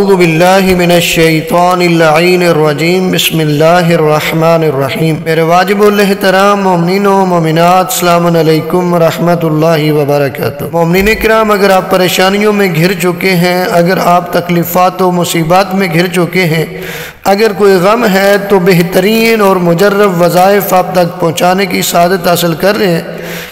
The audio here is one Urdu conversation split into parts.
اعوذ باللہ من الشیطان اللعین الرجیم بسم اللہ الرحمن الرحیم۔ میرے واجب الاحترام مومنین و مومنات، السلام علیکم ورحمۃ اللہ وبرکاتہ۔ مومنین کرام، اگر آپ پریشانیوں میں گھر چکے ہیں، اگر آپ تکلیفات و مصیبات میں گھر چکے ہیں، اگر کوئی غم ہے تو بہترین اور مجرب وظائف آپ تک پہنچانے کی سعادت حاصل کر رہے ہیں۔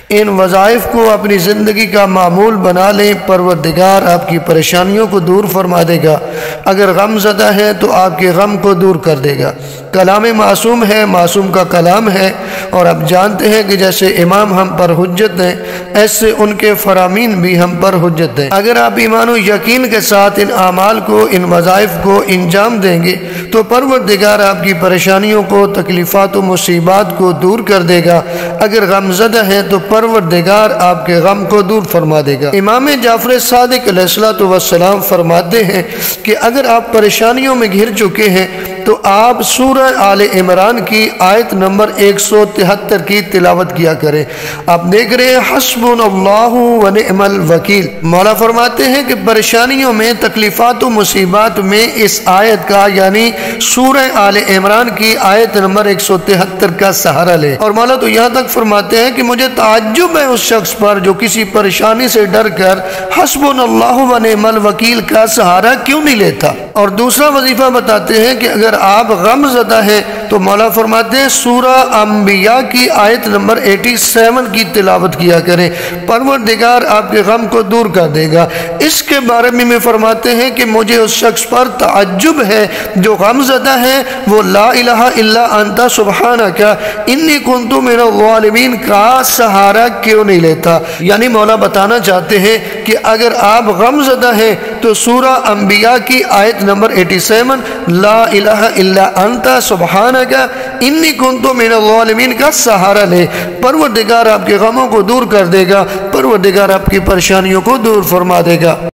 ان وظائف کو اپنی زندگی کا معمول بنا لیں، پروردگار آپ کی پریشانیوں کو دور فرما دے گا۔ اگر غم زدہ ہے تو آپ کے غم کو دور کر دے گا۔ کلام معصوم ہے، معصوم کا کلام ہے، اور آپ جانتے ہیں کہ جیسے امام ہم پر حجت ہیں، ایسے ان کے فرامین بھی ہم پر حجت ہیں۔ اگر آپ ایمان و یقین کے ساتھ ان اعمال کو، ان وظائف کو انجام دیں گے تو پروردگار آپ کی پریشانیوں کو، تکلیفات و مصیبات کو دور کر دے گا۔ اگر غم زدہ ہے تو پروردگار آپ کے غم کو دور فرما دے گا۔ امام جعفر صادق علیہ السلام فرماتے ہیں کہ اگر آپ پریشانیوں میں گھر چکے ہیں تو آپ سورہ آل عمران کی آیت نمبر 173 کی تلاوت کیا کریں۔ آپ دیکھ رہے ہیں حسبنا اللہ و نعم الوکیل۔ مولا فرماتے ہیں کہ پریشانیوں میں، تکلیفات و مصیبات میں اس آیت کا، یعنی سورہ آل عمران کی آیت نمبر 173 کا سہارا لے۔ اور مولا تو یہاں تک فرماتے ہیں کہ مجھے تعجب ہے اس شخص پر جو کسی پریشانی سے ڈر کر حسبنا اللہ و نعم الوکیل کا سہارا کیوں نہیں لیتا۔ اور دوسرا وظیفہ بتاتے ہیں کہ اگر آپ غم زدہ ہیں تو مولا فرماتے ہیں سورہ انبیاء کی آیت نمبر 87 کی تلاوت کیا کریں، پروردگار آپ کے غم کو دور کر دے گا۔ اس کے بارے میں فرماتے ہیں کہ مجھے اس شخص پر تعجب ہے جو غم زدہ ہے، وہ لا الہ الا انت سبحانک انی کنت من الظالمین کا سہارا کیوں نہیں لیتا۔ یعنی مولا بتانا چاہتے ہیں کہ اگر آپ غم زدہ ہیں تو سورہ انبیاء کی آیت نمبر 87 لا الہ الا انت سبحانک انی کنت من الظالمین کا سہارا لے، پروردگار آپ کے غموں کو دور کر دے گا، پروردگار آپ کی پریشانیوں کو دور فرما دے گا۔